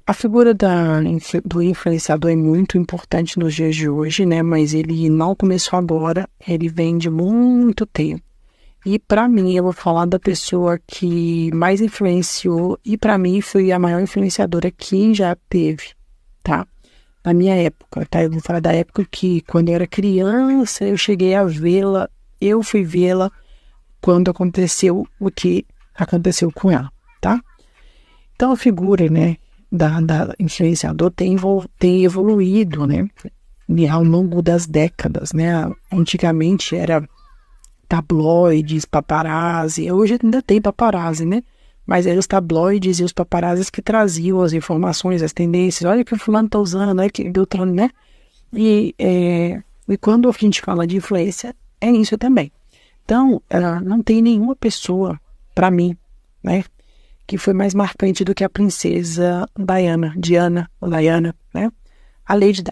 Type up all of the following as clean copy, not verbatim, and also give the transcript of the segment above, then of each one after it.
A figura do influenciador é muito importante nos dias de hoje, né? Mas ele não começou agora, ele vem de muito tempo. E para mim, eu vou falar da pessoa que mais influenciou, e para mim foi a maior influenciadora que já teve, tá? Na minha época, tá? Eu vou falar da época que, quando eu era criança, eu cheguei a vê-la, eu fui vê-la quando aconteceu o que aconteceu com ela, tá? Então, a figura, né, da influenciador tem evoluído, né, ao longo das décadas, né? Antigamente era tabloides, paparazzi, hoje ainda tem paparazzi, né? Mas eram os tabloides e os paparazzis que traziam as informações, as tendências. Olha o que o fulano está usando, olha que Beltrano, né? E quando a gente fala de influência, é isso também. Então, não tem nenhuma pessoa, para mim, né, que foi mais marcante do que a princesa Diana, né? A Lady Di.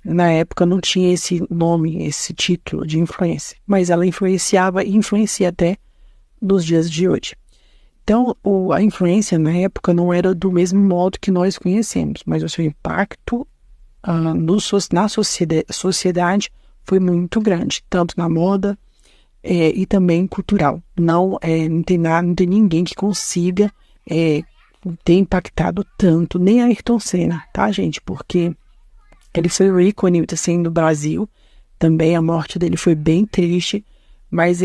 Na época não tinha esse nome, esse título de influência, mas ela influenciava e influencia até nos dias de hoje. Então, a influência na época não era do mesmo modo que nós conhecemos, mas o seu impacto na sociedade foi muito grande, tanto na moda e também cultural. Não tem ninguém que consiga ter impactado tanto, nem a Ayrton Senna, tá, gente? Porque ele foi um ícone, assim, do Brasil. Também a morte dele foi bem triste, mas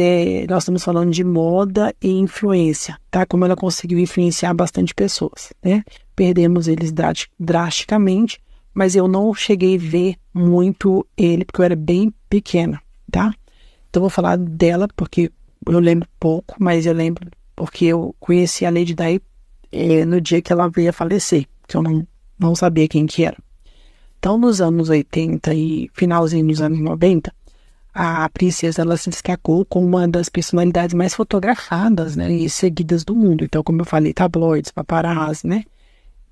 nós estamos falando de moda e influência, tá? Como ela conseguiu influenciar bastante pessoas, né? Perdemos eles drasticamente, mas eu não cheguei a ver muito ele, porque eu era bem pequena, tá? Então, eu vou falar dela, porque eu lembro pouco, mas eu lembro porque eu conheci a Lady Di no dia que ela veio a falecer, que eu não sabia quem que era. Então, nos anos 80 e finalzinho dos anos 90, a princesa ela se destacou como uma das personalidades mais fotografadas, né, e seguidas do mundo. Então, como eu falei, tabloides, paparazzi, né?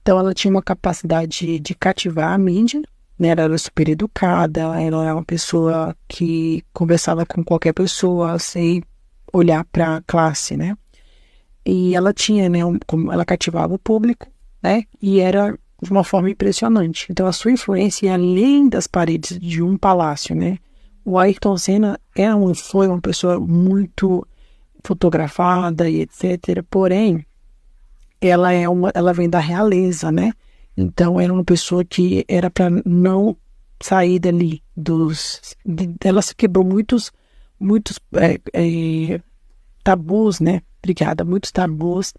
Então, ela tinha uma capacidade de cativar a mídia, né? Ela era super educada, ela era uma pessoa que conversava com qualquer pessoa sem olhar para a classe, né? E ela tinha, né, ela cativava o público, né? E era de uma forma impressionante. Então, a sua influência ia além das paredes de um palácio, né? O Ayrton Senna foi uma pessoa muito fotografada e etc. Porém, ela vem da realeza, né? Então, era uma pessoa que era para não sair dali ela se quebrou muitos tabus, né? Obrigada, muitos tabus.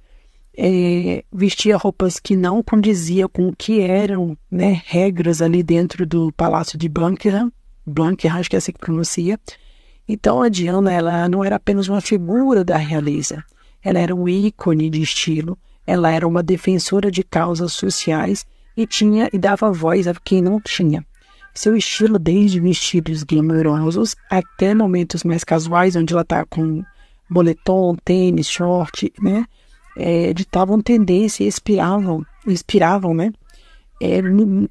Vestia roupas que não condiziam com o que eram, né, regras ali dentro do Palácio de Buckingham, acho que é assim que pronuncia. Então a Diana, ela não era apenas uma figura da realeza, ela era um ícone de estilo, ela era uma defensora de causas sociais e dava voz a quem não tinha. Seu estilo, desde vestidos glamourosos até momentos mais casuais, onde ela está com moletom, tênis, short, né? Ditavam tendência e inspiravam, né,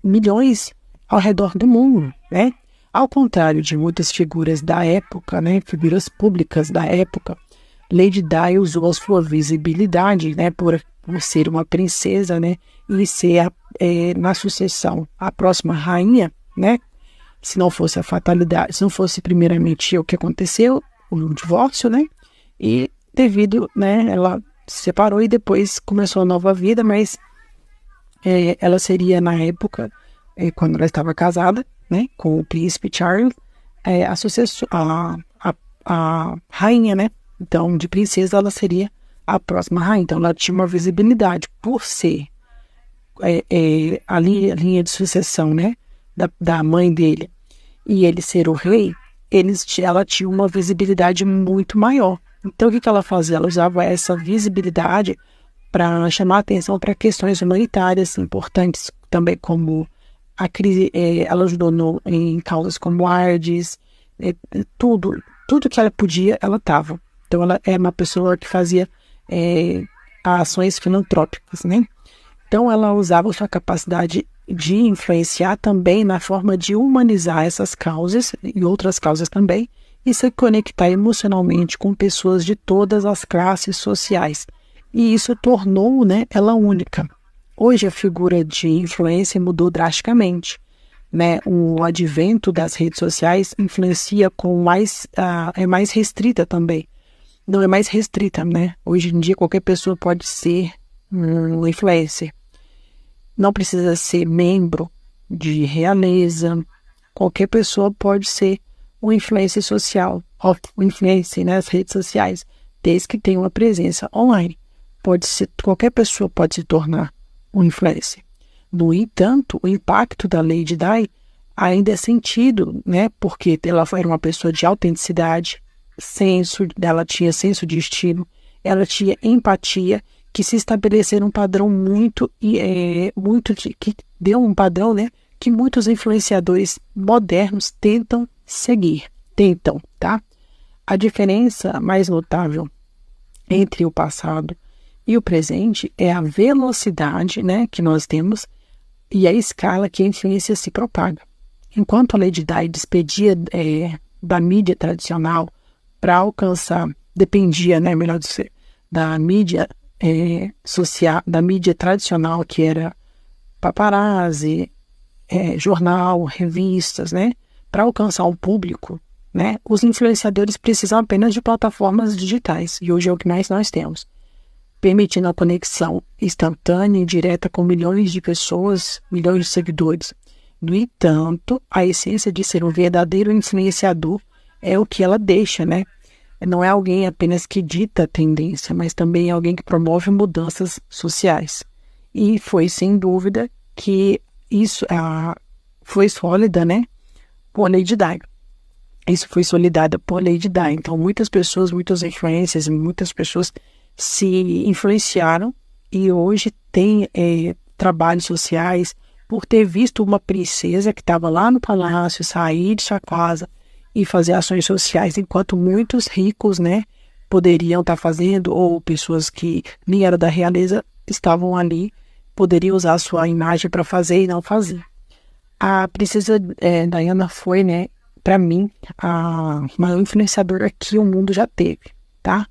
milhões ao redor do mundo, né? Ao contrário de muitas figuras da época, né, figuras públicas da época, Lady Di usou a sua visibilidade, né, por ser uma princesa, né, e ser na sucessão a próxima rainha, né? Se não fosse a fatalidade, se não fosse primeiramente o que aconteceu, o divórcio, né? E devido, né, ela se separou e depois começou a nova vida, mas ela seria, na época, quando ela estava casada, né, com o príncipe Charles, a rainha, né? Então, de princesa, ela seria a próxima rainha. Então, ela tinha uma visibilidade por ser a linha de sucessão, né, da mãe dele, e ele ser o rei, ela tinha uma visibilidade muito maior. Então, o que ela fazia? Ela usava essa visibilidade para chamar atenção para questões humanitárias importantes, também como a crise. Ela ajudou em causas como AIDS, tudo que ela podia, ela estava. Então, ela é uma pessoa que fazia ações filantrópicas, né? Então, ela usava sua capacidade de influenciar também na forma de humanizar essas causas e outras causas também, e se conectar emocionalmente com pessoas de todas as classes sociais. E isso tornou, né, ela única. Hoje a figura de influencer mudou drasticamente, né? O advento das redes sociais influencia com mais, é mais restrita também. Não é mais restrita, né? Hoje em dia qualquer pessoa pode ser um influencer. Não precisa ser membro de realeza. Qualquer pessoa pode ser um influencer social, um influencer nas redes sociais, desde que tenha uma presença online. Pode ser, qualquer pessoa pode se tornar um influencer. No entanto, o impacto da Lady Di ainda é sentido, né? Porque ela era uma pessoa de autenticidade, ela tinha senso de estilo, ela tinha empatia, que se estabeleceram um padrão que deu um padrão, né? Que muitos influenciadores modernos tentam seguir, tá? A diferença mais notável entre o passado e o presente é a velocidade, né, que nós temos e a escala que a influência se propaga. Enquanto a Lady Di despedia da mídia tradicional para alcançar, dependia, né, melhor dizer, da mídia social, da mídia tradicional, que era paparazzi, jornal, revistas, né, para alcançar um público, né, os influenciadores precisam apenas de plataformas digitais, e hoje é o que mais nós temos, permitindo a conexão instantânea e direta com milhões de pessoas, milhões de seguidores. No entanto, a essência de ser um verdadeiro influenciador é o que ela deixa, né? Não é alguém apenas que dita a tendência, mas também é alguém que promove mudanças sociais. E foi, sem dúvida, que isso foi sólida, né, por Lady Di. Isso foi solidada por Lady Di. Então, muitas pessoas, muitas influências, muitas pessoas se influenciaram e hoje tem trabalhos sociais por ter visto uma princesa que estava lá no palácio sair de sua casa e fazer ações sociais, enquanto muitos ricos, né, poderiam estar fazendo, ou pessoas que nem eram da realeza estavam ali, poderiam usar a sua imagem para fazer e não fazer. A princesa Diana foi, né, para mim, a maior influenciadora que o mundo já teve, tá?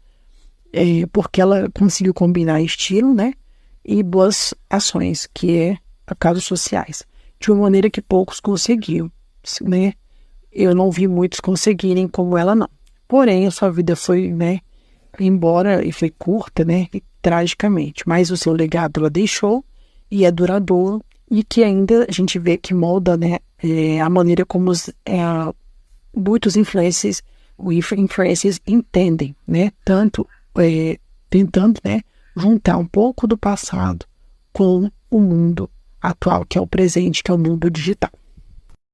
Porque ela conseguiu combinar estilo, né, e boas ações, que é casos sociais, de uma maneira que poucos conseguiram, né? Eu não vi muitos conseguirem como ela, não. Porém, a sua vida foi, né, embora, e foi curta, né, e tragicamente, mas o seu legado ela deixou, e é duradouro, e que ainda a gente vê que molda, né, a maneira como muitos influencers entendem, né, tanto tentando, né, juntar um pouco do passado com o mundo atual, que é o presente, que é o mundo digital.